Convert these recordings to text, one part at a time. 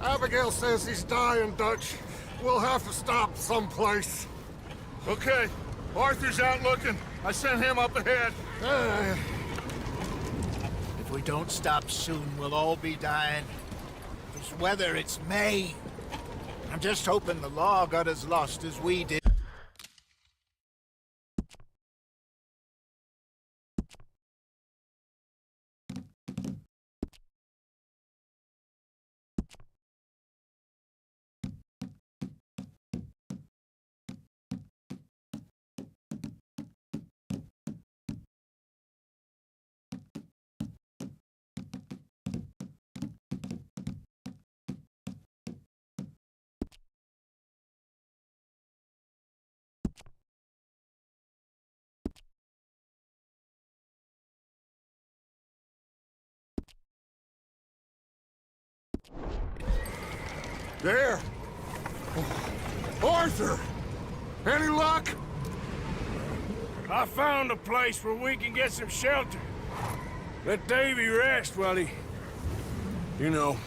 Abigail says he's dying, Dutch. We'll have to stop someplace. Okay. Arthur's out looking. I sent him up ahead. If we don't stop soon, we'll all be dying. This weather, it's May. I'm just hoping the law got as lost as we did. There! Arthur! Any luck? I found a place where we can get some shelter. Let Davy rest while he... You know.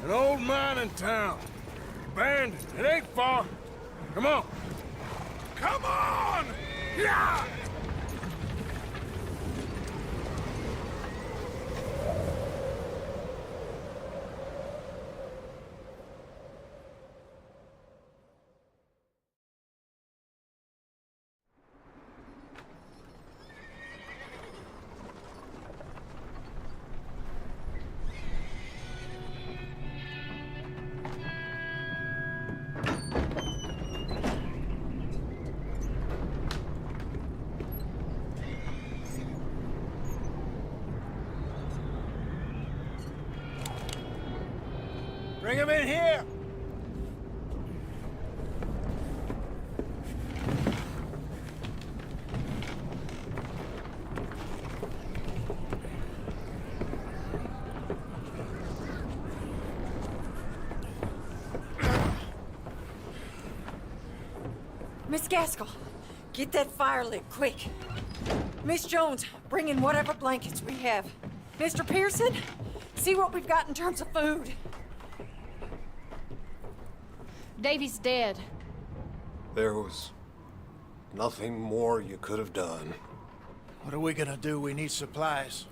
An old mining town. Abandoned. It ain't far. Come on. Come on! Yeah! Bring him in here! Miss Gaskell, get that fire lit, quick. Miss Jones, bring in whatever blankets we have. Mr. Pearson, see what we've got in terms of food. Davy's dead. There was nothing more you could have done. What are we gonna do? We need supplies.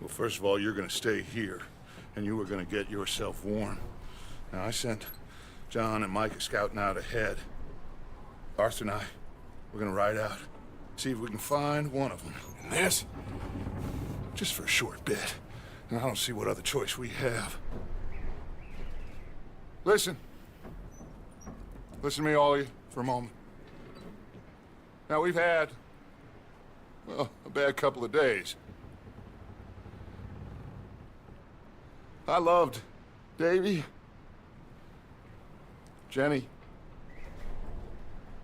Well, first of all, you're gonna stay here, and you were gonna get yourself warm. Now, I sent John and Micah scouting out ahead. Arthur and I, we're gonna ride out, see if we can find one of them. And this? Just for a short bit. And I don't see what other choice we have. Listen. Listen to me, all of you, for a moment. Now, we've had, well, a bad couple of days. I loved Davy, Jenny,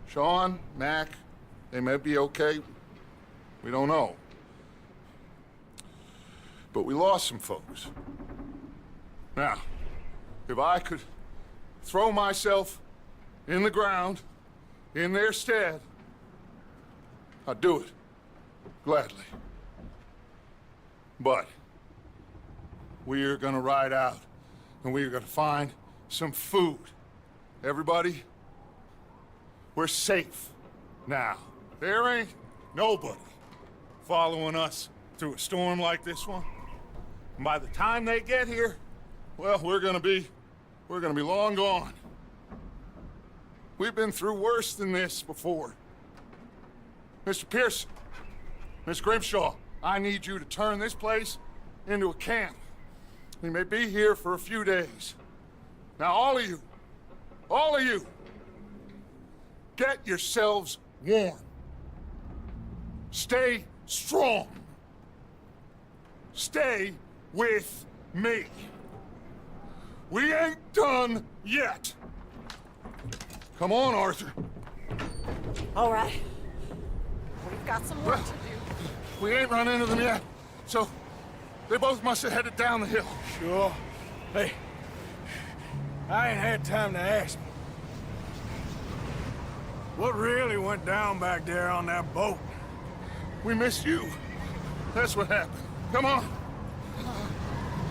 Sean, Mac. They may be okay. We don't know. But we lost some folks. Now, if I could throw myself in the ground in their stead, I'd do it. Gladly. But we are gonna ride out and we are gonna find some food. Everybody, we're safe now. There ain't nobody following us through a storm like this one. And by the time they get here, well, we're gonna be long gone. We've been through worse than this before. Mr. Pearson, Miss Grimshaw, I need you to turn this place into a camp. We may be here for a few days. Now, all of you, get yourselves warm. Stay strong. Stay with me. We ain't done yet. Come on, Arthur. All right. We've got some work to do. We ain't run into them yet, so they both must have headed down the hill. Sure. Hey, I ain't had time to ask. What really went down back there on that boat? We missed you. That's what happened. Come on.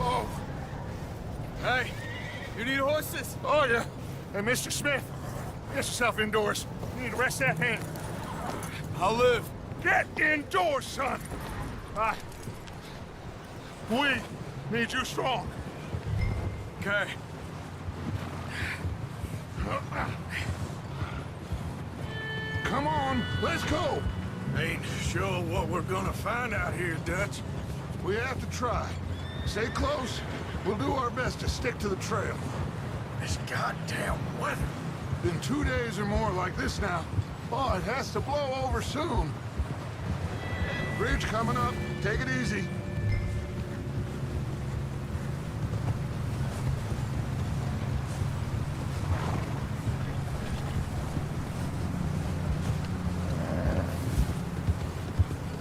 Oh. Hey, you need horses? Oh, yeah. Hey, Mr. Smith, get yourself indoors. You need to rest that hand. I'll live. Get indoors, son. We need you strong. Okay. Come on, let's go. Ain't sure what we're gonna find out here, Dutch. We have to try. Stay close. We'll do our best to stick to the trail. This goddamn weather. Been 2 days or more like this now. Oh, it has to blow over soon. Bridge coming up. Take it easy.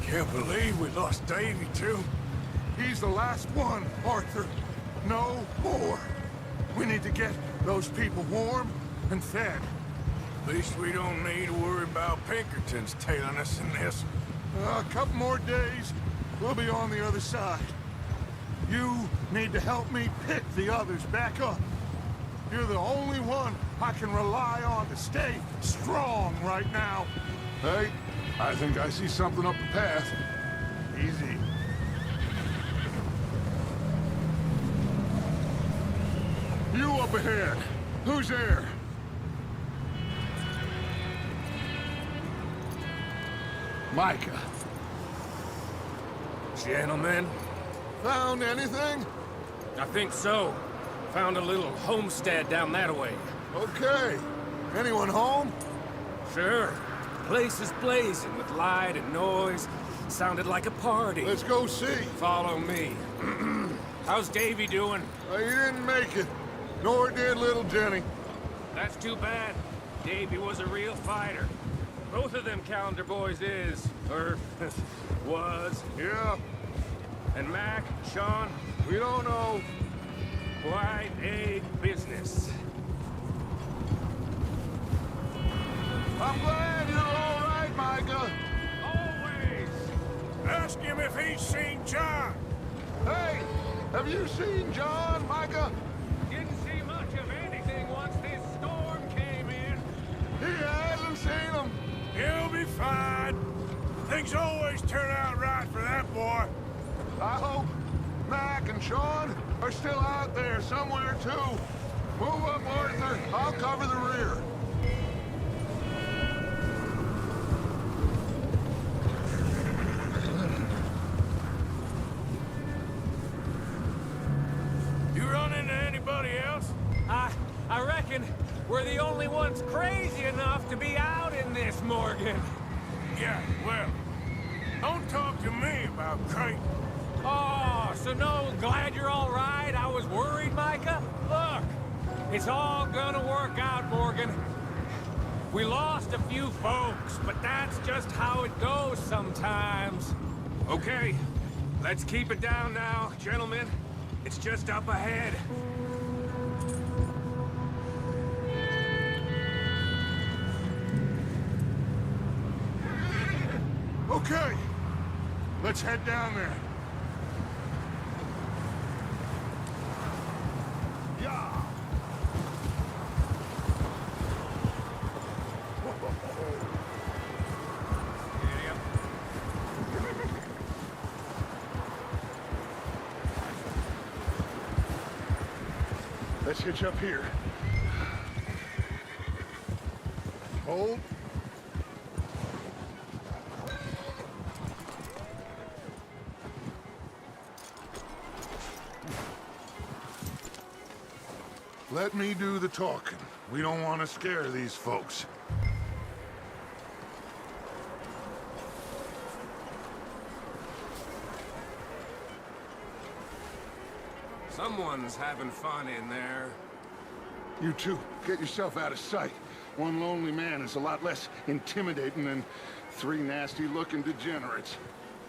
Can't believe we lost Davy, too. He's the last one, Arthur. No more. We need to get those people warm and fed. At least we don't need to worry about Pinkertons tailing us in this. A couple more days, we'll be on the other side. You need to help me pick the others back up. You're the only one I can rely on to stay strong right now. Hey, I think I see something up the path. Easy. You up ahead. Who's there? Micah. Gentlemen, Found anything? I think so. Found a little homestead down that way. Okay. Anyone home? Sure. Place is blazing with light and noise. Sounded like a party. Let's go see. Follow me. How's Davy doing? He didn't make it. Nor did little Jenny. That's too bad. Davy was a real fighter. Both of them calendar boys is, or was. Yeah, And Mac, Sean, we don't know. quite a business. I'm glad you're all right, Micah. Always. Ask him if he's seen John. Hey, have you seen John, Micah? Didn't see much of anything once this storm came in. He hasn't seen him. He'll be fine. Things always turn out right for that boy. I hope Mac and Sean are still out there somewhere, too. Move up, Arthur. I'll cover the rear. We're the only ones crazy enough to be out in this, Morgan. Yeah, well, don't talk to me about Kate. Oh, so no, glad you're all right? I was worried, Micah. Look, it's all gonna work out, Morgan. We lost a few folks, but that's just how it goes sometimes. Okay, let's keep it down now, gentlemen. It's just up ahead. Okay, let's head down there. Yeah. Let's hitch up here. Hold. Let me do the talking. We don't want to scare these folks. Someone's having fun in there. You two, get yourself out of sight. One lonely man is a lot less intimidating than three nasty-looking degenerates.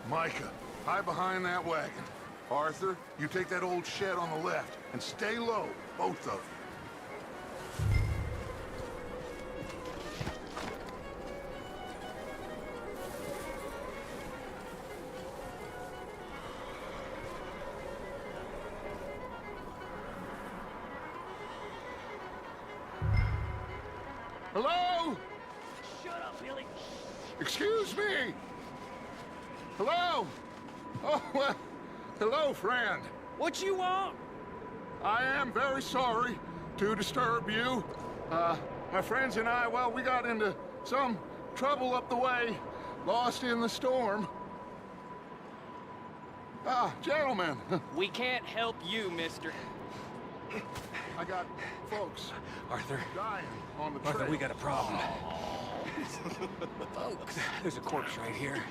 Micah, hide behind that wagon. Arthur, you take that old shed on the left, and stay low, both of you. Hello? Shut up, Billy. Excuse me? Hello? Oh, well, hello, friend. What you want? I am very sorry to disturb you. My friends and I, well, we got into some trouble up the way, lost in the storm. Gentlemen, We can't help you, mister. I got folks Arthur. dying on the trail. Arthur, we got a problem. Folks, there's a corpse right here.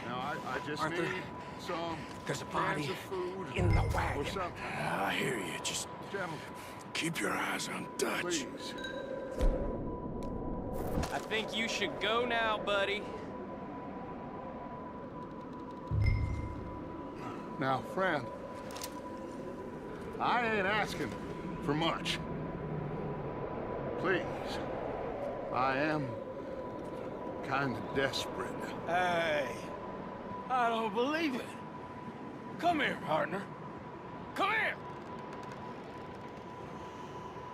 Now, I just Arthur, need some there's a cans body of food in the or wagon. something. I hear you. Just Gentlemen, keep your eyes on Dutch. please. I think you should go now, buddy. Now, friend, I ain't asking for much. Please, I am kind of desperate. Hey, I don't believe it. Come here, partner. Come here.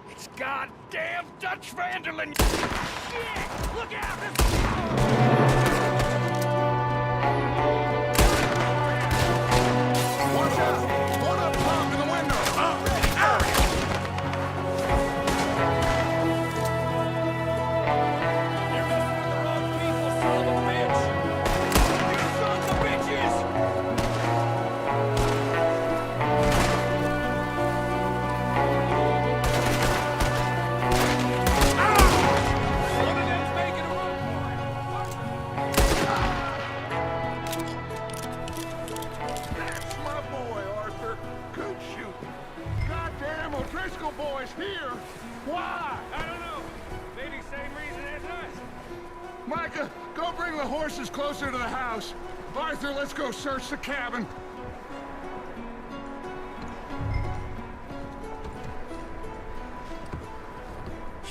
It's goddamn Dutch Vanderlyn. Shit! Look out! Watch out! One up top in the window! You're messing with the wrong people, son of a bitch! You sons of bitches! One of them's making a run That's my boy, Arthur. Good shooting. Goddamn O'Driscoll boys here! Why? I don't know. Maybe same reason as us. Micah, go bring the horses closer to the house. Arthur, let's go search the cabin.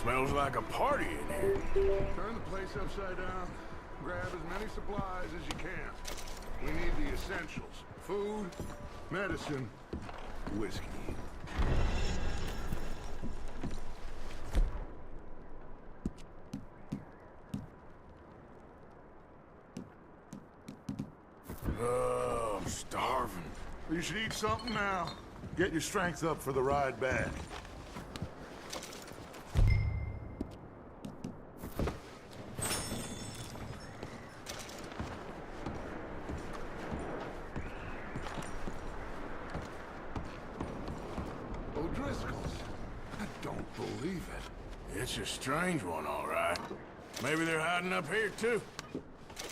Smells like a party in here. Turn the place upside down. Grab as many supplies as you can. We need the essentials. Food, medicine, whiskey. Oh, I'm starving. You should eat something now. Get your strength up for the ride back. O'Driscoll's. I don't believe it. a strange one, all right. Maybe they're hiding up here, too.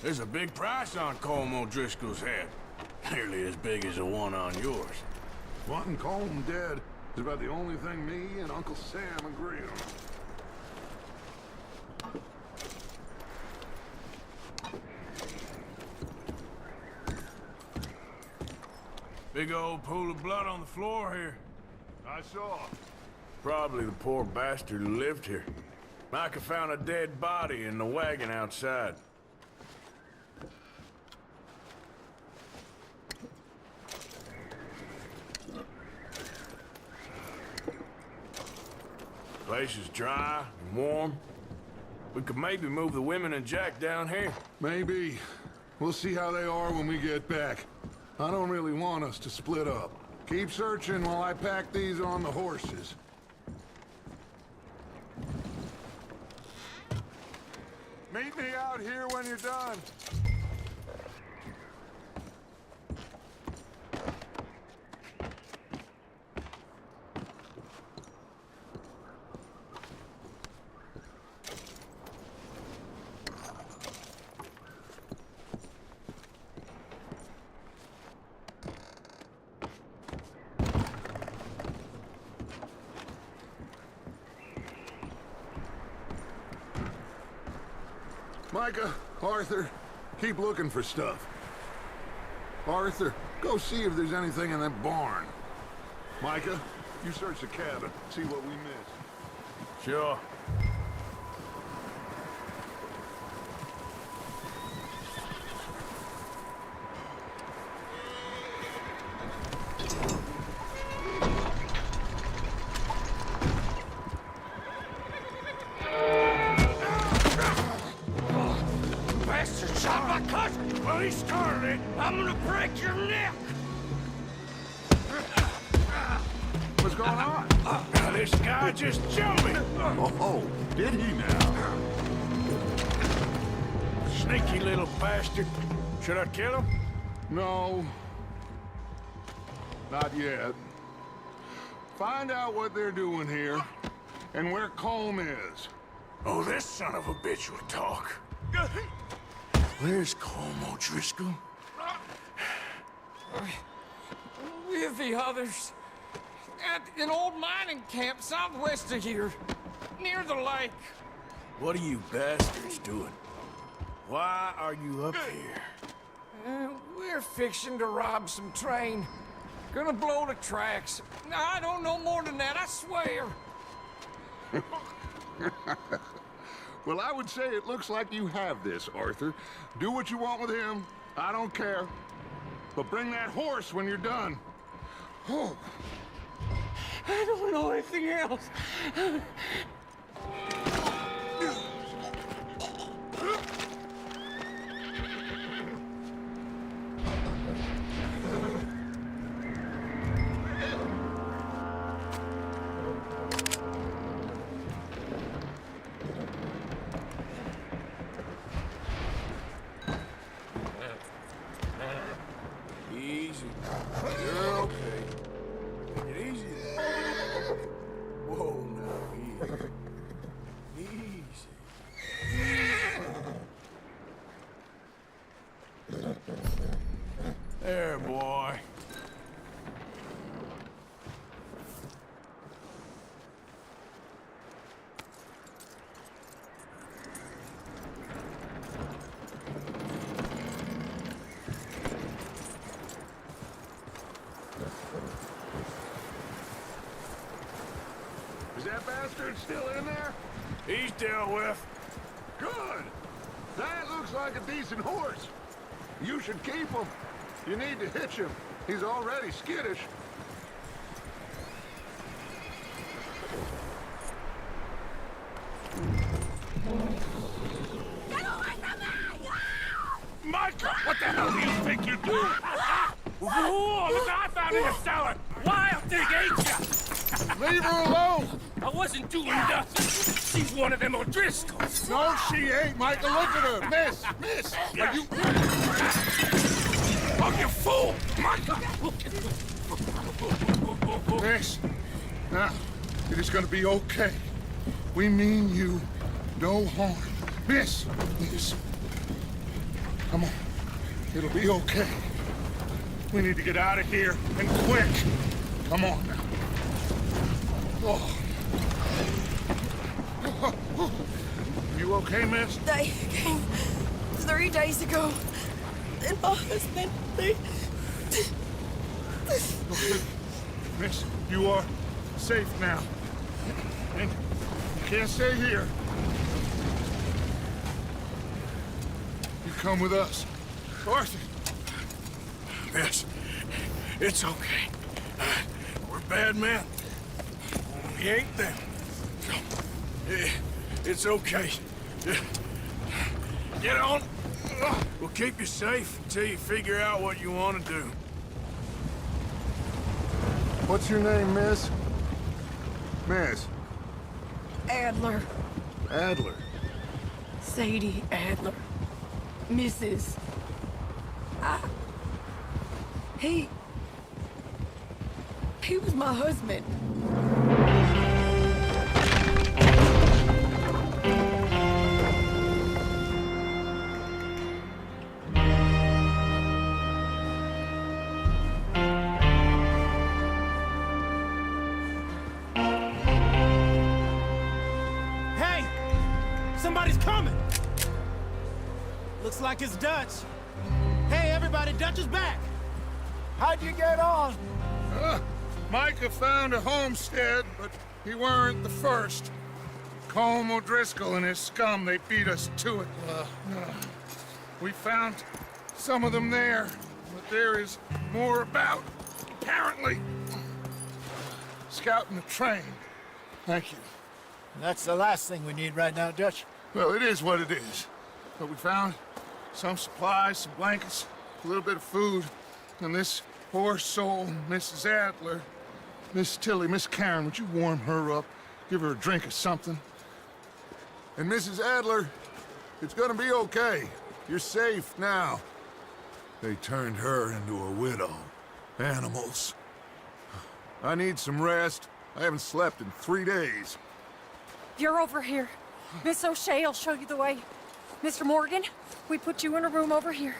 There's a big price on Colm O'Driscoll's head. Nearly as big as the one on yours. Wanting Colm dead is about the only thing me and Uncle Sam agree on. Big old pool of blood on the floor here. I saw. Probably the poor bastard who lived here. Micah found a dead body in the wagon outside. Place is dry and warm. We could maybe move the women and Jack down here. Maybe. We'll see how they are when we get back. I don't really want us to split up. Keep searching while I pack these on the horses. Meet me out here when you're done. Micah, Arthur, keep looking for stuff. Arthur, go see if there's anything in that barn. Micah, you search the cabin, see what we missed. Sure. Well, he started it. I'm gonna break your neck. What's going on? This guy just jumped me. Oh, did he now? Sneaky little bastard. Should I kill him? No. Not yet. Find out what they're doing here, and where Colm is. Oh, this son of a bitch will talk. Where's Colm O'Driscoll? With the others. At an old mining camp southwest of here. Near the lake. What are you bastards doing? Why are you up here? We're fixing to rob some train. Gonna blow the tracks. I don't know more than that, I swear. Well, I would say it looks like you have this, Arthur. Do what you want with him. I don't care. But bring that horse when you're done. Oh. I don't know anything else. Easy. You're okay. Take it easy. Whoa, now, easy. Easy. There, boy. Is that bastard still in there? He's dealt with. Good. That looks like a decent horse. You should keep him. You need to hitch him. He's already skittish. Micah, what the hell do you think you're doing? Whoa, look, I found in the cellar. Wild thing, ain't ya? Leave her alone! I wasn't doing nothing. She's one of them O'Driscolls. No, she ain't, Micah. Look at her. Miss! Are you... Oh, you fool! Micah! Miss, now, it is gonna be okay. We mean you no harm. Miss! Come on. It'll be okay. We need to get out of here, and quick. Come on now. Oh. You okay, miss? They came 3 days ago. And my husband, Miss, you are safe now. And you can't stay here. You come with us. Arthur! Miss, it's okay. We're bad men. We ain't them. It's okay. Get on. We'll keep you safe until you figure out what you want to do. What's your name, miss? Miss? Adler, Adler. Sadie Adler, Mrs. He was my husband. Hey! Somebody's coming! Looks like it's Dutch. Hey, everybody, Dutch is back! How'd you get on? Micah found a homestead, but he weren't the first. Colm O'Driscoll and his scum, they beat us to it. We found some of them there, but there is more about, apparently. Scouting the train. Thank you. That's the last thing we need right now, Dutch. Well, it is what it is. But we found some supplies, some blankets, a little bit of food, and this poor soul, Mrs. Adler, Miss Tilly, Miss Karen, would you warm her up? Give her a drink or something? And Mrs. Adler, it's gonna be okay. You're safe now. They turned her into a widow. Animals. I need some rest. I haven't slept in 3 days. You're over here. Miss O'Shea will show you the way. Mr. Morgan, we put you in a room over here.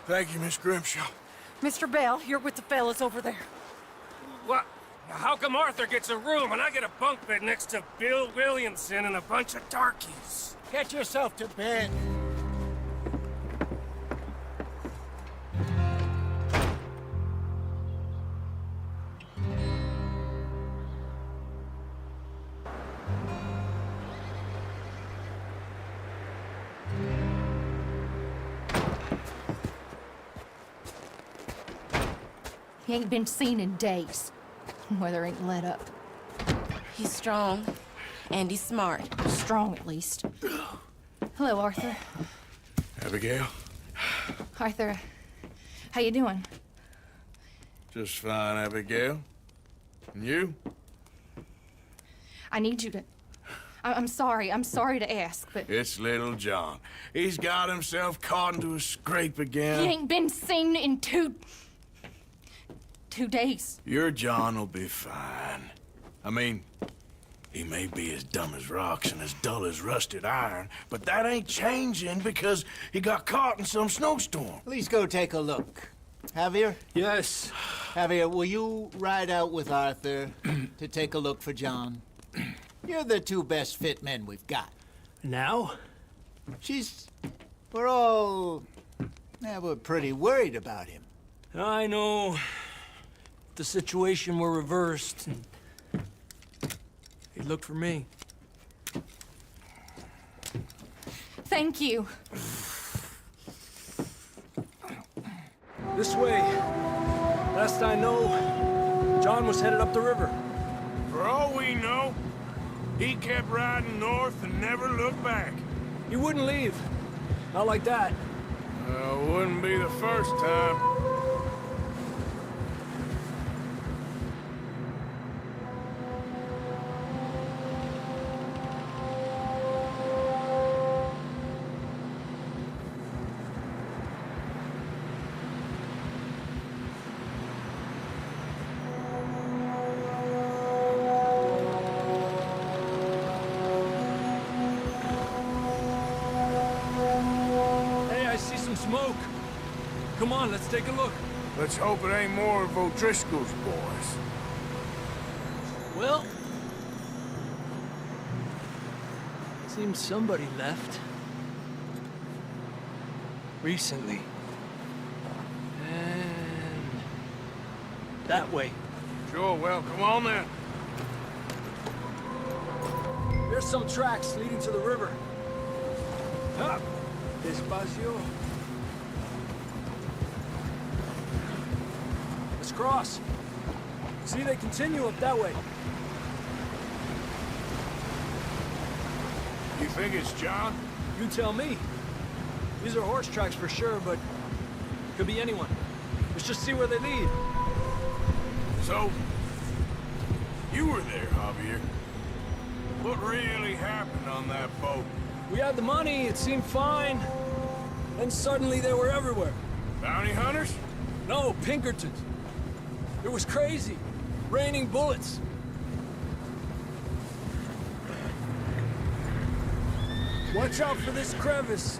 Thank you, Miss Grimshaw. Mr. Bell, you're with the fellas over there. What? How come Arthur gets a room and I get a bunk bed next to Bill Williamson and a bunch of darkies? Get yourself to bed. He ain't been seen in days. Weather ain't let up. He's strong, and he's smart. Strong, at least. Hello, Arthur. Abigail? Arthur, how you doing? Just fine, Abigail. And you? I need you to... I'm sorry to ask, but... It's little John. He's got himself caught into a scrape again. He ain't been seen in 2 days. Your John will be fine. I mean, he may be as dumb as rocks and as dull as rusted iron, but that ain't changing because he got caught in some snowstorm. Please go take a look. Javier? Yes. Javier, will you ride out with Arthur to take a look for John? You're the 2 best fit men we've got. Now? We're pretty worried about him. I know. The situation were reversed, and he looked for me. Thank you. This way. Last I know, John was headed up the river. For all we know, he kept riding north and never looked back. He wouldn't leave. Not like that. Wouldn't be the first time. Come on, let's take a look. Let's hope it ain't more of O'Driscoll's boys. Well... seems somebody left. Recently. And... that way. Sure, well, come on then. There's some tracks leading to the river. Up! Despacio. Let's cross. See, they continue up that way. You think it's John? You tell me. These are horse tracks for sure, but could be anyone. Let's just see where they lead. So, you were there, Javier. What really happened on that boat? We had the money, it seemed fine. Then suddenly they were everywhere. Bounty hunters? No, Pinkertons. It was crazy. Raining bullets. Watch out for this crevice.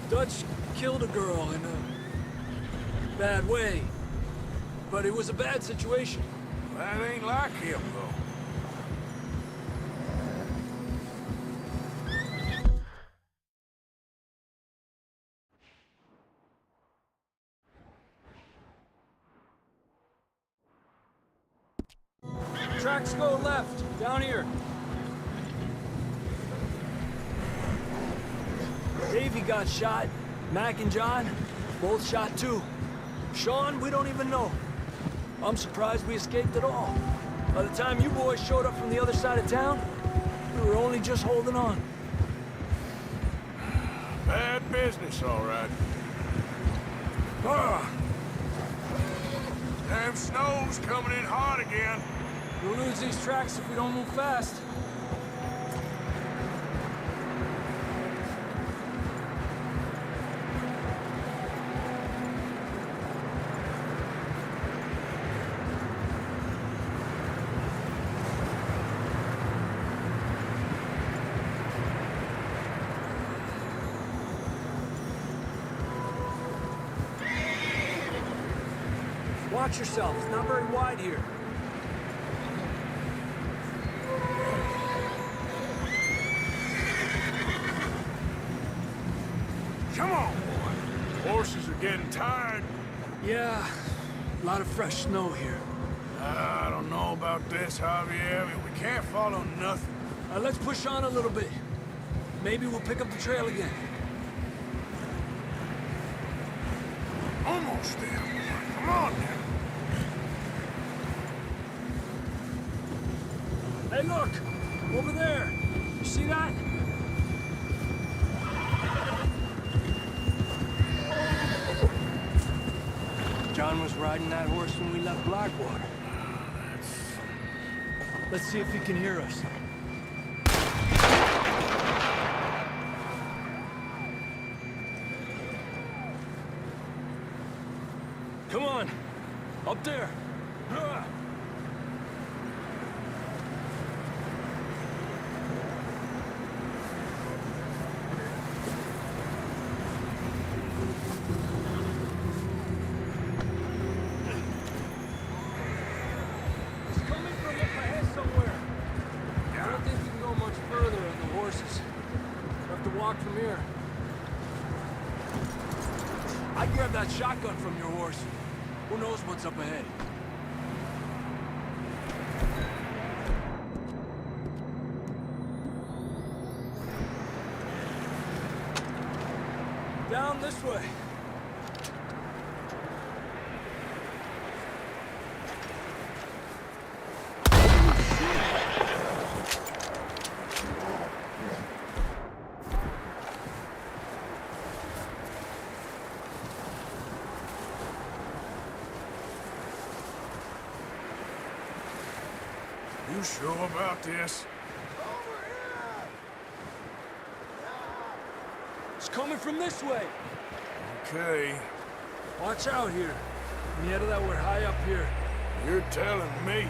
Dutch killed a girl in a bad way. But it was a bad situation. That ain't like him, though. Tracks go left, down here. Davey got shot. Mac and John, both shot too. Sean, we don't even know. I'm surprised we escaped at all. By the time you boys showed up from the other side of town, we were only just holding on. Bad business, all right. Ah. Damn snow's coming in hard again. We'll lose these tracks if we don't move fast. Watch yourself, it's not very wide here. Come on, boy. Horses are getting tired. Yeah, a lot of fresh snow here. I don't know about this, Javier. I mean, we can't follow nothing. Let's push on a little bit. Maybe we'll pick up the trail again. Almost there, boy. Come on now. Hey, look! Over there! You see that? John was riding that horse when we left Blackwater. Let's see if he can hear us. Come on! Up there! From here. I'd grab that shotgun from your horse. Who knows what's up ahead? Down this way. You sure about this? It's coming from this way. Okay. Watch out here. Mierda, that we're high up here. You're telling me.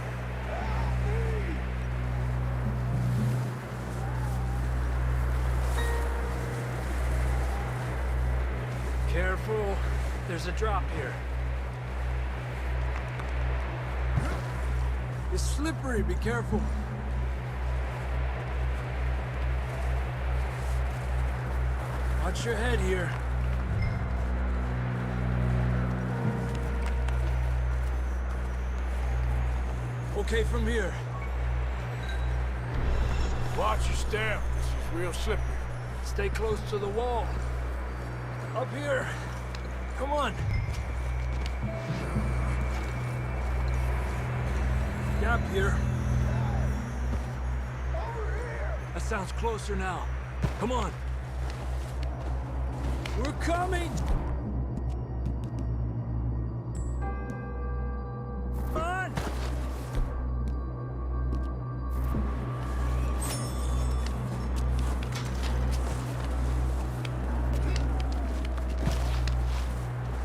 Careful. There's a drop here. It's slippery. Be careful. Watch your head here. Okay, from here. Watch your step. This is real slippery. Stay close to the wall. Up here. Come on. Gap here. That sounds closer now. Come on. We're coming! Come on!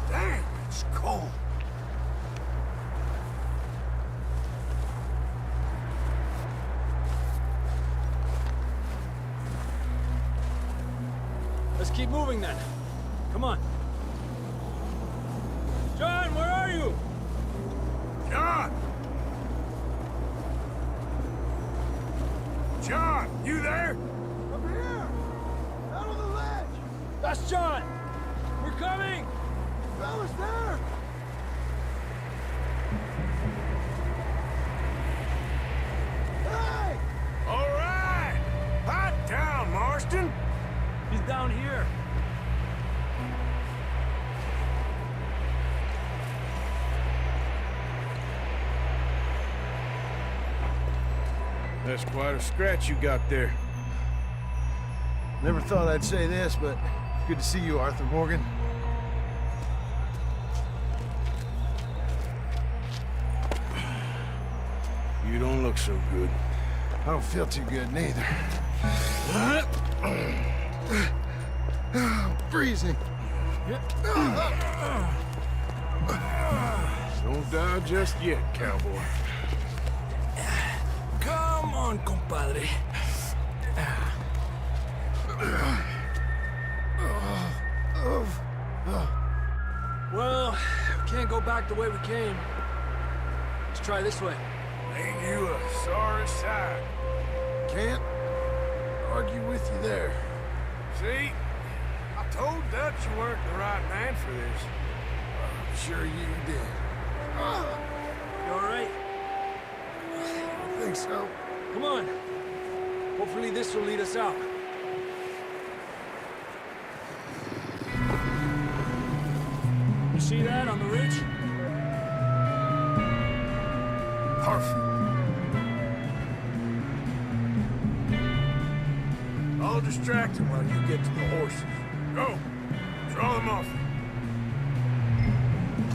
Damn, it's cold. Let's keep moving then. Come on. John, where are you? John! John, you there? Over here! Out on the ledge! That's John! We're coming! Fellas there! Hey! All right! Hot down, Marston! He's down here. That's quite a scratch you got there. Never thought I'd say this, but good to see you, Arthur Morgan. You don't look so good. I don't feel too good, neither. I'm freezing. Don't die just yet, cowboy. Come on, compadre. Well, we can't go back the way we came. Let's try this way. Ain't you a sorry sight? Can't argue with you there. See? I told Dutch you weren't the right man for this. I'm sure you did. You all right? I think so. Come on. Hopefully this will lead us out. You see that on the ridge? Perfect. I'll distract him while you get to the horses. Go. Draw them off.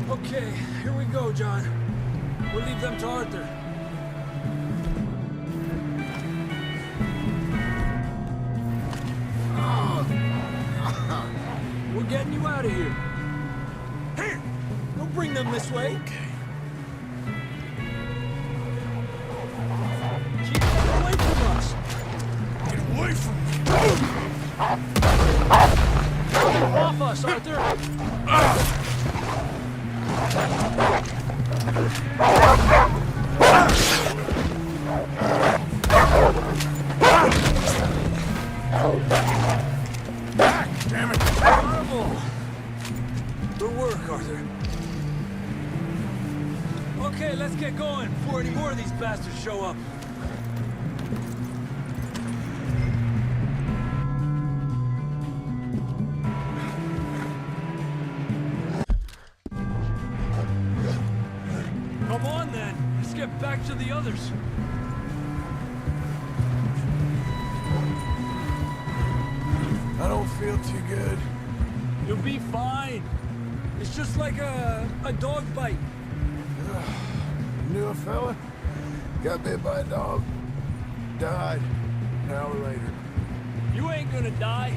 Okay, here we go, John. We'll leave them to Arthur. We're getting you out of here. Here! Don't bring them this way. Okay. Keep them away from us. Get away from me! Off us, Arthur. Back, damn it! Horrible. Good work, Arthur. Okay, let's get going before any more of these bastards show up. Come on, then. Let's get back to the others. I don't feel too good. You'll be fine. It's just like a dog bite. Knew a fella? Got bit by a dog. Died an hour later. You ain't gonna die.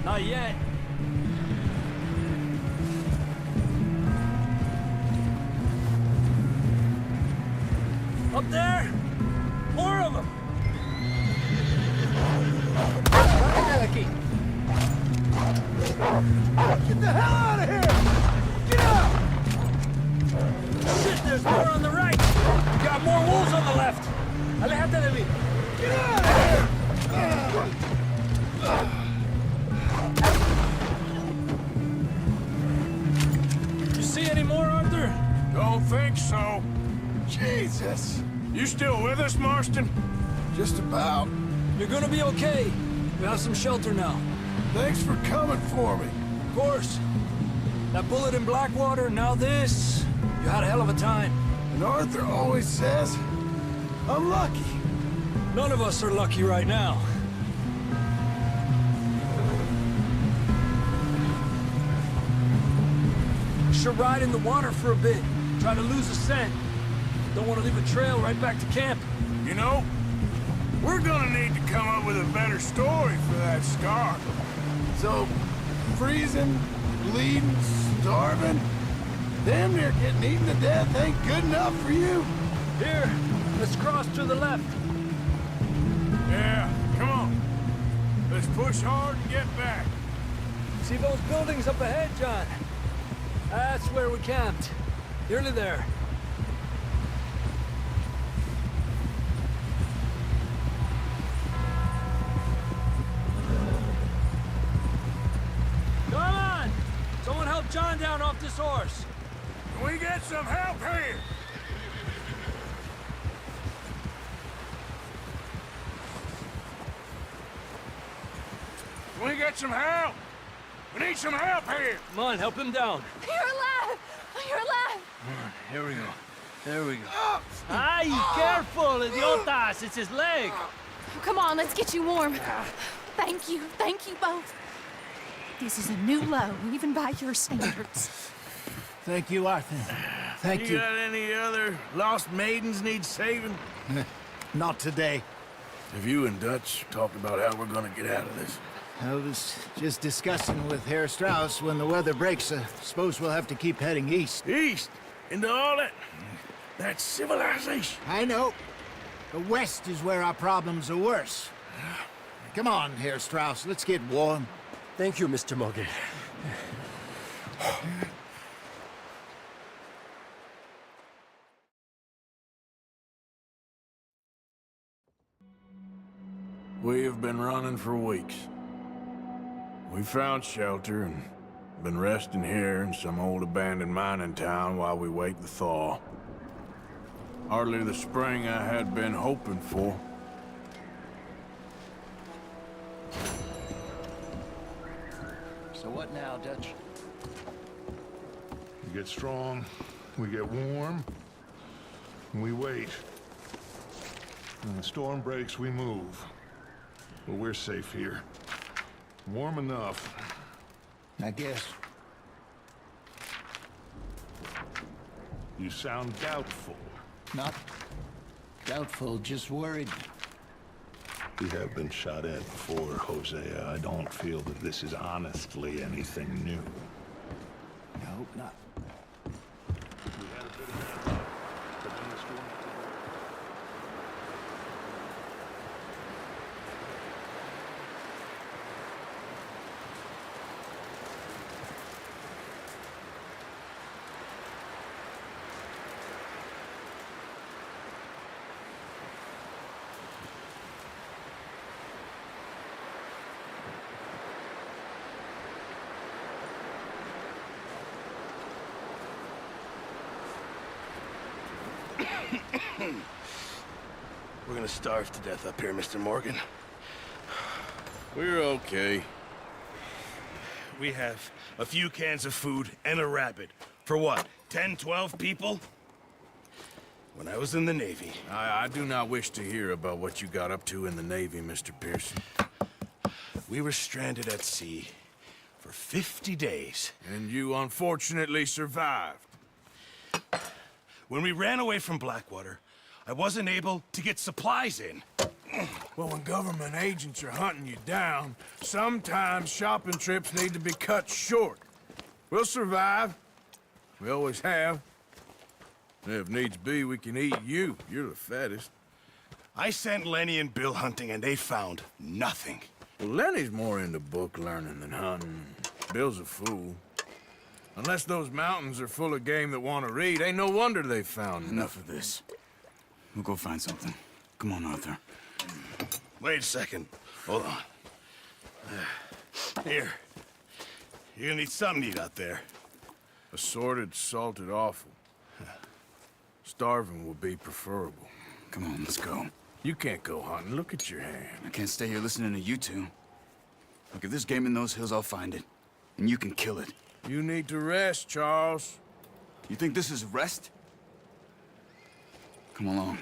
Not yet. Up there? More of them! access. You still with us, Marston? Just about. You're gonna be okay. We have some shelter now. Thanks for coming for me. Of course. That bullet in Blackwater, now this. You had a hell of a time. And Arthur always says, I'm lucky. None of us are lucky right now. Should ride in the water for a bit. Try to lose a scent. Don't want to leave a trail right back to camp. You know, we're gonna need to come up with a better story for that scar. So, freezing, bleeding, starving, damn near getting eaten to death ain't good enough for you? Here, let's cross to the left. Yeah, come on. Let's push hard and get back. See those buildings up ahead, John? That's where we camped. Nearly there. Come on! Someone help John down off this horse. Can we get some help here? Can we get some help? We need some help here! Come on, help him down. You're alive! You're alive! Here we go. There we go. Ay, careful, idiotas! It's his leg! Come on, let's get you warm. Thank you both. This is a new low, even by your standards. Thank you, Arthur. Thank You got any other lost maidens need saving? Not today. Have you and Dutch talked about how we're gonna get out of this? I was just discussing with Herr Strauss when the weather breaks. Suppose we'll have to keep heading east. East? Into all that civilization? I know. The west is where our problems are worse. Come on, Herr Strauss, let's get warm. Thank you, Mr. Morgan. We have been running for weeks. We found shelter and been resting here in some old abandoned mining town while we wait the thaw. Hardly the spring I had been hoping for. So what now, Dutch? We get strong, we get warm, and we wait. When the storm breaks, we move. But we're safe here. Warm enough. I guess. You sound doubtful. Not doubtful, just worried. We have been shot at before, Hosea. I don't feel that this is honestly anything new. I hope not. We had a bit of bad luck, but then the storm... We're gonna starve to death up here, Mr. Morgan. We're okay. We have a few cans of food and a rabbit. For what, 10, 12 people? When I was in the Navy... I do not wish to hear about what you got up to in the Navy, Mr. Pearson. We were stranded at sea for 50 days. And you unfortunately survived. When we ran away from Blackwater, I wasn't able to get supplies in. Well, when government agents are hunting you down, sometimes shopping trips need to be cut short. We'll survive. We always have. And if needs be, we can eat you. You're the fattest. I sent Lenny and Bill hunting, and they found nothing. Well, Lenny's more into book learning than hunting. Bill's a fool. Unless those mountains are full of game that want to read, ain't no wonder they found Enough of this. We'll go find something. Come on, Arthur. Wait a second. Hold on. Here. You're gonna need something to eat out there. Assorted, salted offal. Starving would be preferable. Come on, let's go. You can't go hunting. Look at your hand. I can't stay here listening to you two. Look, if there's game in those hills, I'll find it. And you can kill it. You need to rest, Charles. You think this is rest? Come along.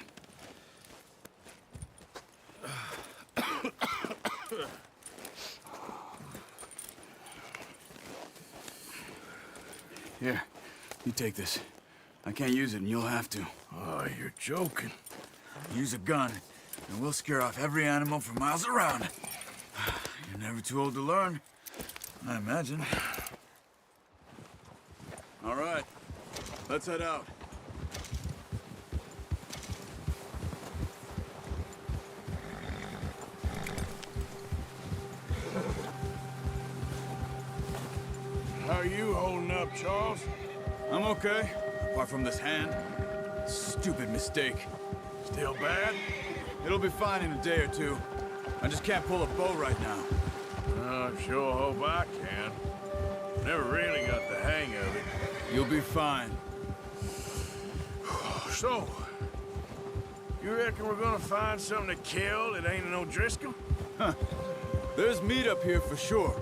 Here, you take this. I can't use it, and you'll have to. Oh, you're joking. Use a gun, and we'll scare off every animal for miles around. You're never too old to learn, I imagine. All right, let's head out. How are you holding up, Charles? I'm okay, apart from this hand. Stupid mistake. Still bad? It'll be fine in a day or two. I just can't pull a bow right now. I sure hope I can. Never really got the hang of it. You'll be fine. So, you reckon we're gonna find something to kill that ain't no Driscoll? Huh. There's meat up here for sure.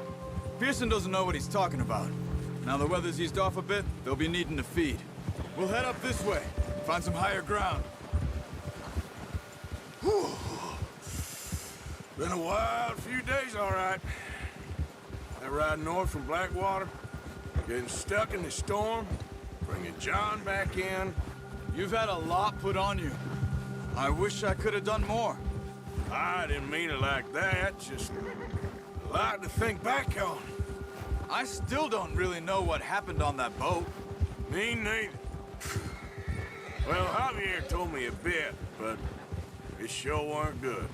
Pearson doesn't know what he's talking about. Now the weather's eased off a bit, they'll be needing to feed. We'll head up this way, find some higher ground. Whew. Been a wild few days, all right. That ride north from Blackwater, getting stuck in the storm, bringing John back in. You've had a lot put on you. I wish I could have done more. I didn't mean it like that, just a lot to think back on. I still don't really know what happened on that boat. Me neither. Well, Javier told me a bit, but it sure weren't good.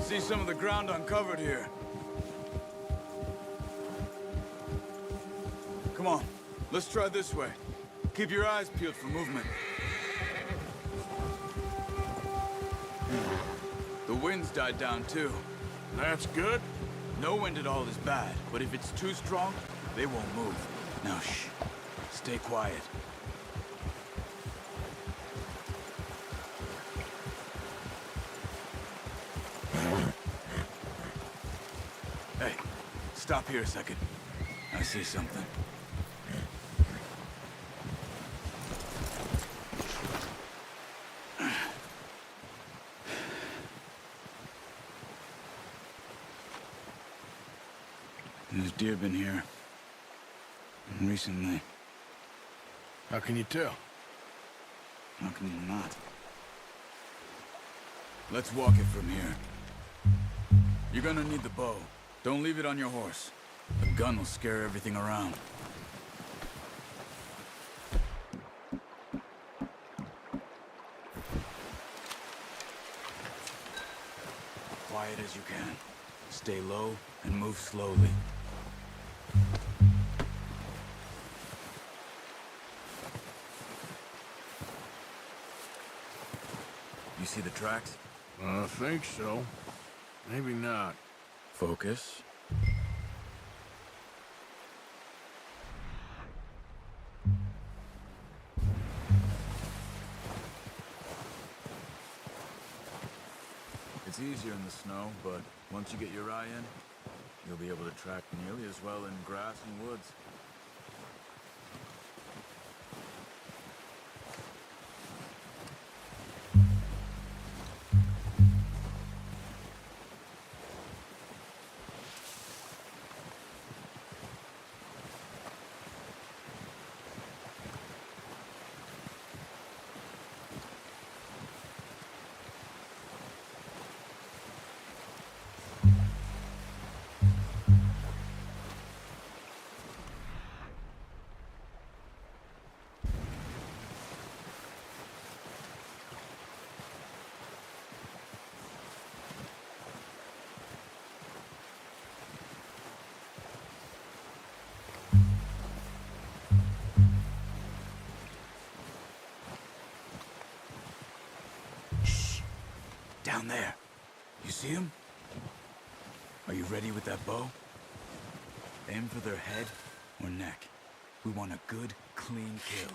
See some of the ground uncovered here. Come on, let's try this way. Keep your eyes peeled for movement. The wind's died down too. That's good. No wind at all is bad, but if it's too strong, they won't move. Now shh, stay quiet. Hey, stop here a second. I see something. There's deer been here. Recently. How can you tell? How can you not? Let's walk it from here. You're gonna need the bow. Don't leave it on your horse. The gun will scare everything around. Quiet as you can. Stay low and move slowly. You see the tracks? I think so. Maybe not. Focus. It's easier in the snow, but once you get your eye in, you'll be able to track nearly as well in grass and woods. Down there. You see him? Are you ready with that bow? Aim for their head or neck. We want a good, clean kill.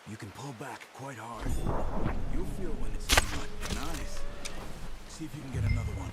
You can pull back quite hard. You'll feel when it's too much. Nice. See if you can get another one.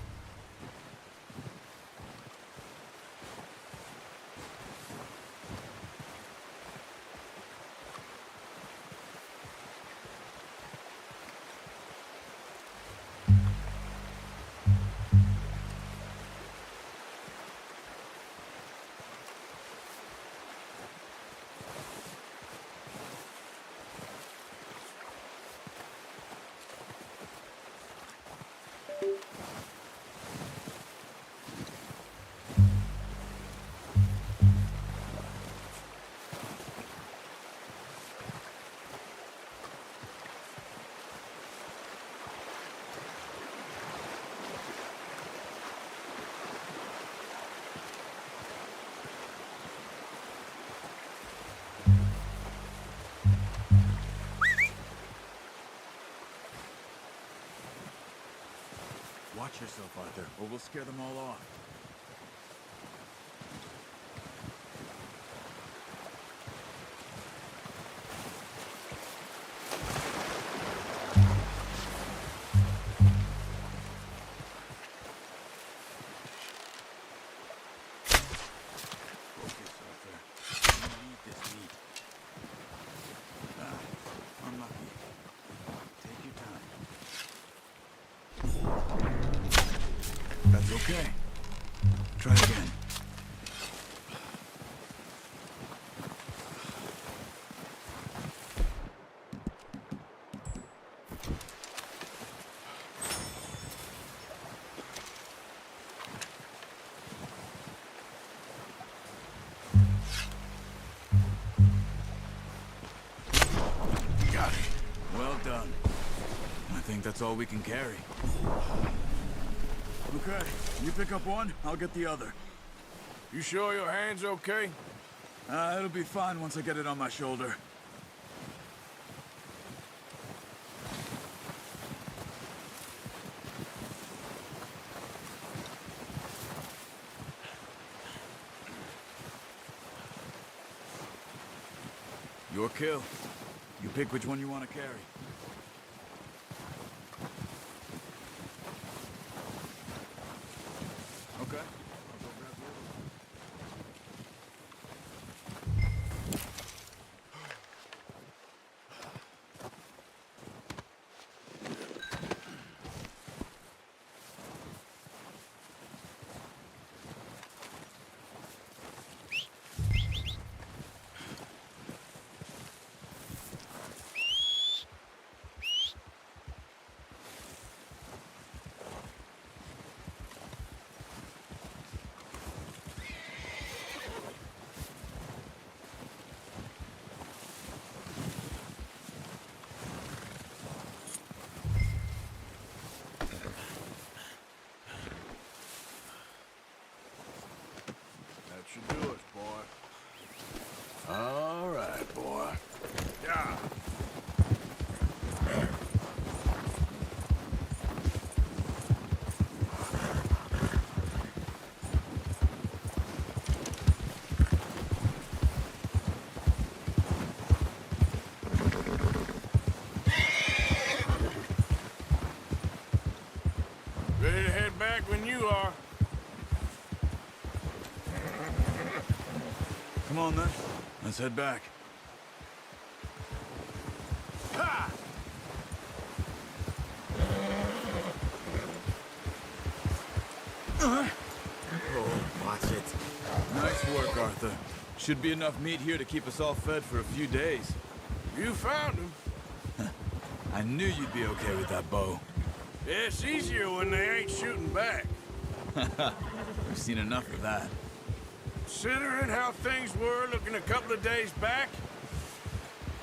Watch yourself, Arthur, or we'll scare them all off. Focus, Arthur. You need this meat. Unlucky. Take your time. That's okay. Try again. Got it. Well done. I think that's all we can carry. Okay, you pick up one, I'll get the other. You sure your hand's okay? It'll be fine once I get it on my shoulder. Your kill. You pick which one you want to carry. Okay. I'll go grab the other one. That should do us, boy. All right, boy. Yeah. Ready to head back when you are. Come on then. Let's head back. Ha! Oh, watch it. Nice work, Arthur. Should be enough meat here to keep us all fed for a few days. You found him. I knew you'd be okay with that bow. Yeah, it's easier when they ain't shooting back. We've seen enough of that. Considering how things were looking a couple of days back,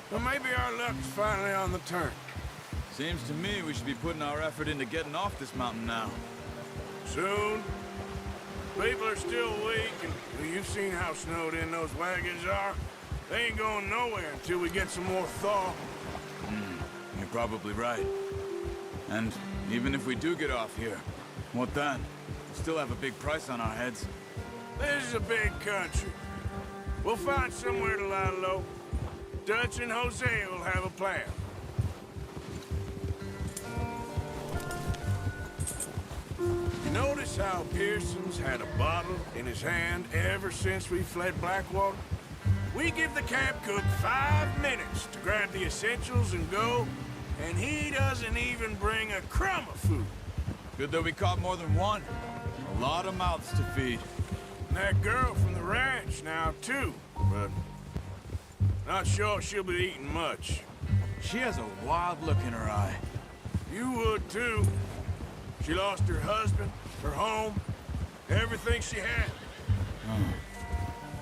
well, maybe our luck's finally on the turn. Seems to me we should be putting our effort into getting off this mountain now. Soon. People are still weak, and well, you've seen how snowed in those wagons are. They ain't going nowhere until we get some more thaw. You're probably right. And even if we do get off here, what then? We still have a big price on our heads. This is a big country. We'll find somewhere to lie low. Dutch and Jose will have a plan. You notice how Pearson's had a bottle in his hand ever since we fled Blackwater? We give the camp cook 5 minutes to grab the essentials and go, and he doesn't even bring a crumb of food. Good that we caught more than one. A lot of mouths to feed. And that girl from the ranch now, too, but not sure she'll be eating much. She has a wild look in her eye. You would, too. She lost her husband, her home, everything she had.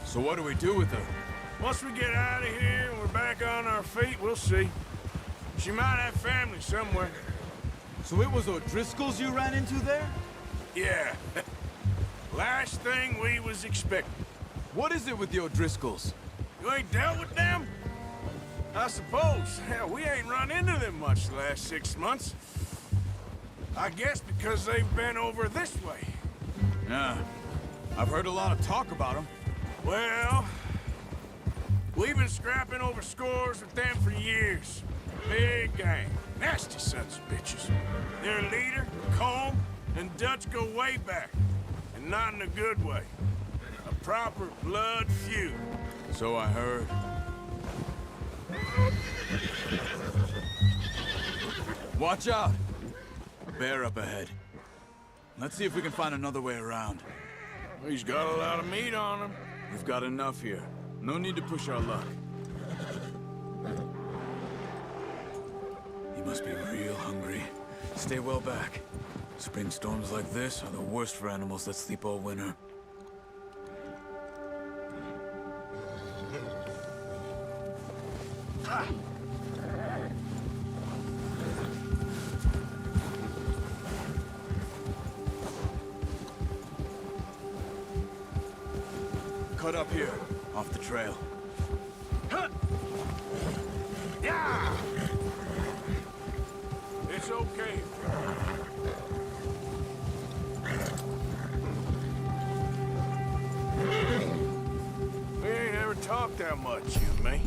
So what do we do with her? Once we get out of here and we're back on our feet, we'll see. She might have family somewhere. So it was O'Driscoll's you ran into there? Yeah. Last thing we was expecting. What is it with the O'Driscolls? You ain't dealt with them? I suppose. Hell, we ain't run into them much the last 6 months. I guess because they've been over this way. Yeah. I've heard a lot of talk about them. Well, we've been scrapping over scores with them for years. Big gang. Nasty sons of bitches. Their leader, Combe, and Dutch go way back. And not in a good way. A proper blood feud. So I heard. Watch out! A bear up ahead. Let's see if we can find another way around. He's got a lot of meat on him. We've got enough here. No need to push our luck. He must be real hungry. Stay well back. Spring storms like this are the worst for animals that sleep all winter. Cut up here, off the trail. Yeah! It's okay. We ain't ever talked that much, you and me.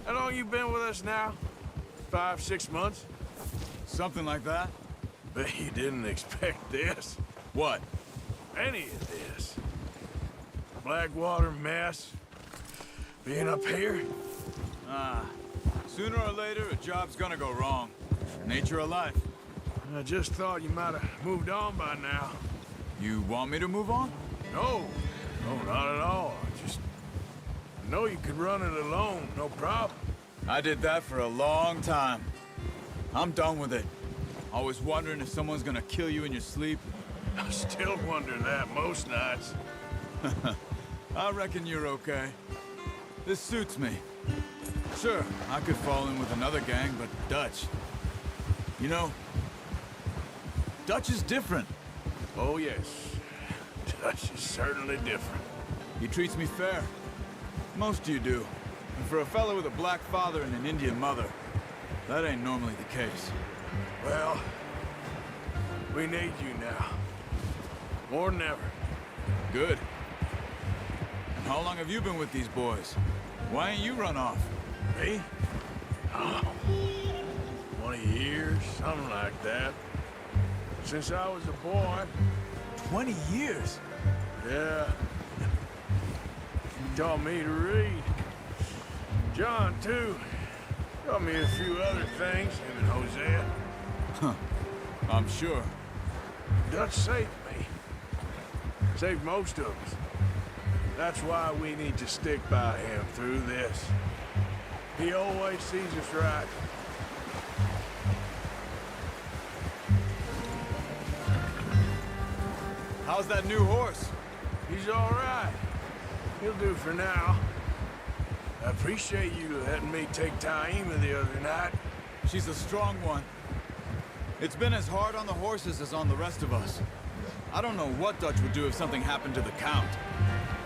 How long you been with us now? 5, 6 months? Something like that? Bet you didn't expect this. What? Any of this. Blackwater mess. Being up here. Sooner or later, a job's gonna go wrong. Nature of life. I just thought you might have moved on by now. You want me to move on? No. No, not at all. I know you could run it alone, no problem. I did that for a long time. I'm done with it. Always wondering if someone's gonna kill you in your sleep. I still wonder that most nights. I reckon you're okay. This suits me. Sure, I could fall in with another gang, but Dutch... You know, Dutch is different. Oh, yes. Dutch is certainly different. He treats me fair. Most of you do. And for a fellow with a black father and an Indian mother, that ain't normally the case. Well, we need you now. More than ever. Good. And how long have you been with these boys? Why ain't you run off? Me? Oh, 20 years, something like that. Since I was a boy. 20 years? Yeah. He taught me to read. John, too. Taught me a few other things, him and Hosea. Huh. I'm sure. Dutch saved me. Saved most of us. That's why we need to stick by him through this. He always sees us right. How's that new horse? He's all right. He'll do for now. I appreciate you letting me take Taima the other night. She's a strong one. It's been as hard on the horses as on the rest of us. I don't know what Dutch would do if something happened to the Count.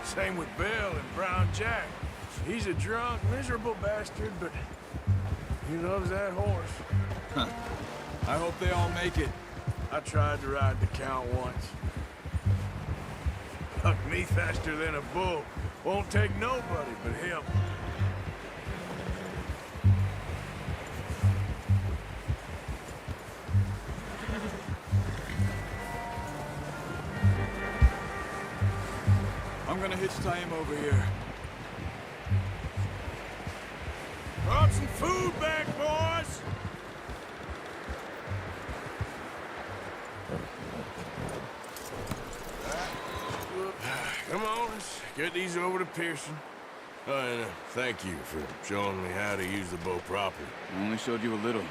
Same with Bill and Brown Jack. He's a drunk, miserable bastard, but he loves that horse. Huh. I hope they all make it. I tried to ride the Count once. Huck me faster than a bull. Won't take nobody but him. I'm gonna hitch tie him over here. Brought some food back, boys! Come on, let's get these over to Pearson. Oh, and thank you for showing me how to use the bow properly. I only showed you a little.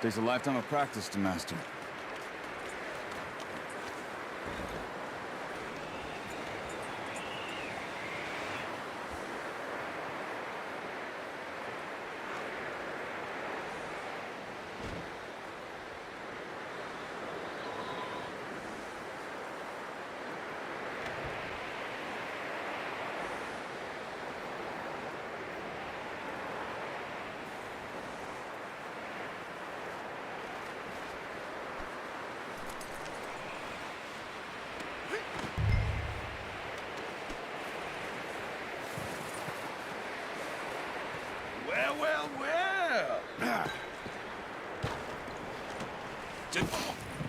Takes a lifetime of practice to master. Well.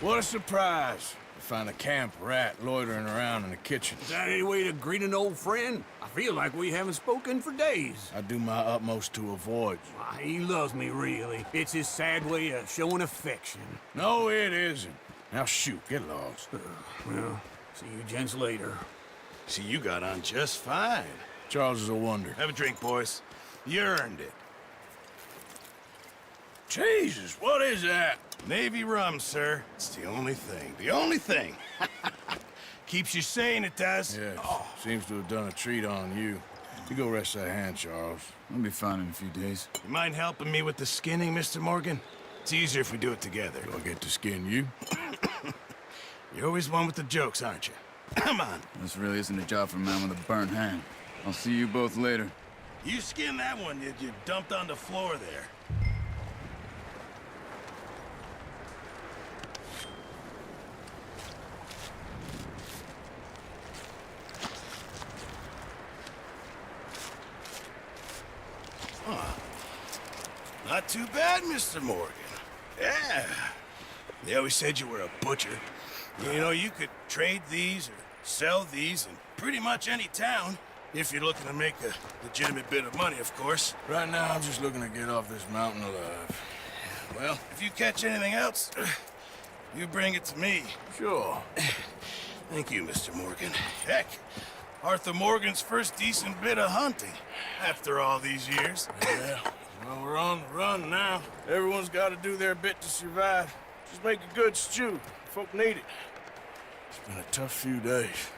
What a surprise. To find a camp rat loitering around in the kitchen. Is that any way to greet an old friend? I feel like we haven't spoken for days. I do my utmost to avoid you. Why, he loves me, really. It's his sad way of showing affection. No, it isn't. Now shoot, get lost. Well, see you gents later. See, you got on just fine. Charles is a wonder. Have a drink, boys. You earned it. Jesus, what is that? Navy rum, sir. It's the only thing. The only thing. Keeps you sane, it does. Yes, seems to have done a treat on you. You go rest that hand, Charles. I'll be fine in a few days. You mind helping me with the skinning, Mr. Morgan? It's easier if we do it together. Do I get to skin you? You're always one with the jokes, aren't you? Come on. This really isn't a job for a man with a burnt hand. I'll see you both later. You skin that one that you dumped on the floor there. Not too bad, Mr. Morgan. Yeah. They always said you were a butcher. You know, you could trade these or sell these in pretty much any town, if you're looking to make a legitimate bit of money, of course. Right now, I'm just looking to get off this mountain alive. Well, if you catch anything else, you bring it to me. Sure. Thank you, Mr. Morgan. Heck, Arthur Morgan's first decent bit of hunting after all these years. Yeah. Well, we're on the run now. Everyone's got to do their bit to survive. Just make a good stew. Folk need it. It's been a tough few days.